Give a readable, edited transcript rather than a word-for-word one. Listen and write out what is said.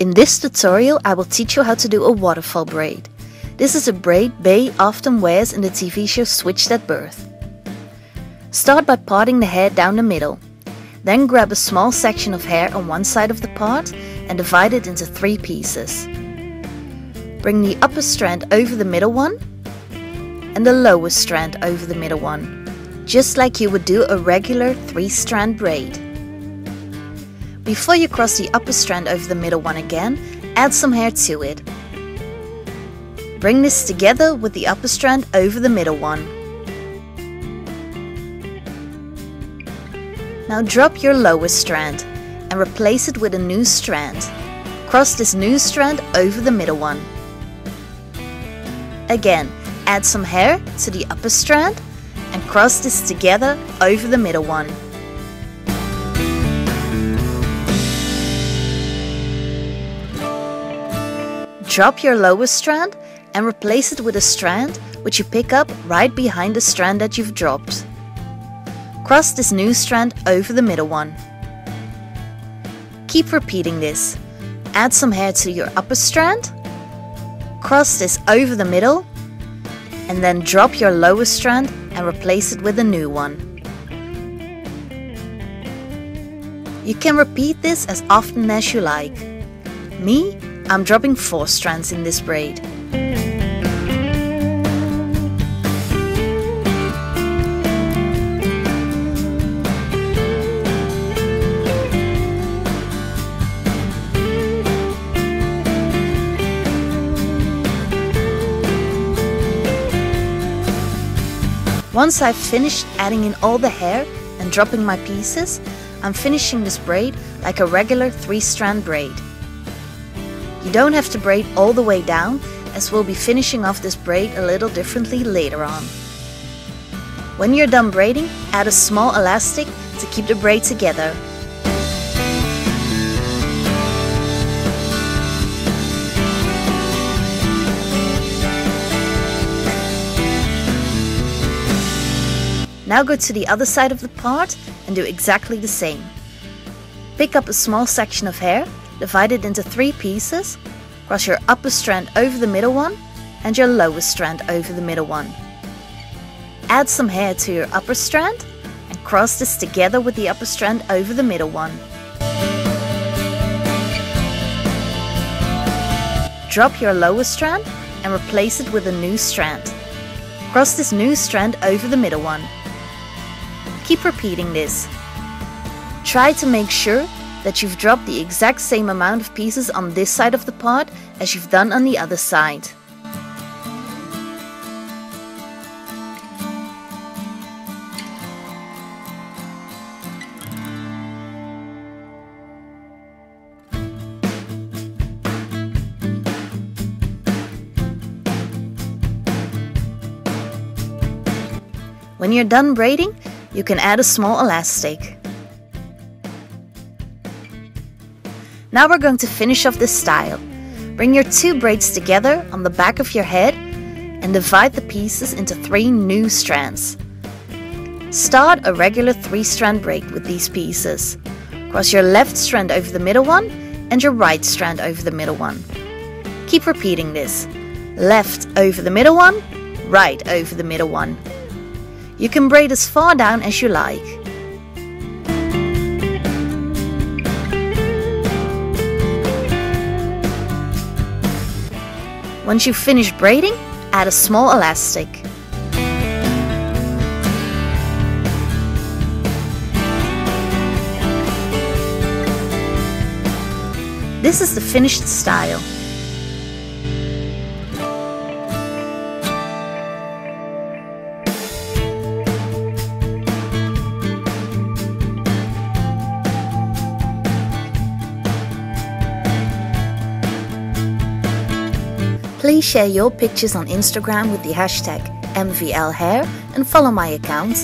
In this tutorial, I will teach you how to do a waterfall braid. This is a braid Bay often wears in the TV show Switched at Birth. Start by parting the hair down the middle. Then grab a small section of hair on one side of the part and divide it into 3 pieces. Bring the upper strand over the middle one and the lower strand over the middle one, just like you would do a regular 3-strand braid. Before you cross the upper strand over the middle one again, add some hair to it. Bring this together with the upper strand over the middle one. Now drop your lower strand and replace it with a new strand. Cross this new strand over the middle one. Again, add some hair to the upper strand and cross this together over the middle one. Drop your lower strand and replace it with a strand which you pick up right behind the strand that you've dropped. Cross this new strand over the middle one. Keep repeating this. Add some hair to your upper strand, cross this over the middle, and then drop your lower strand and replace it with a new one. You can repeat this as often as you like. Me, I'm dropping 4 strands in this braid. Once I've finished adding in all the hair and dropping my pieces, I'm finishing this braid like a regular 3-strand braid. You don't have to braid all the way down, as we'll be finishing off this braid a little differently later on. When you're done braiding, add a small elastic to keep the braid together. Now go to the other side of the part and do exactly the same. Pick up a small section of hair, divide it into 3 pieces, cross your upper strand over the middle one and your lower strand over the middle one. Add some hair to your upper strand and cross this together with the upper strand over the middle one. Drop your lower strand and replace it with a new strand. Cross this new strand over the middle one. Keep repeating this. Try to make sure that you've dropped the exact same amount of pieces on this side of the part as you've done on the other side. When you're done braiding, you can add a small elastic. Now we're going to finish off this style. Bring your 2 braids together on the back of your head and divide the pieces into 3 new strands. Start a regular 3-strand braid with these pieces. Cross your left strand over the middle one and your right strand over the middle one. Keep repeating this. Left over the middle one, right over the middle one. You can braid as far down as you like. Once you've finished braiding, add a small elastic. This is the finished style. Please share your pictures on Instagram with the hashtag MVLHair and follow my account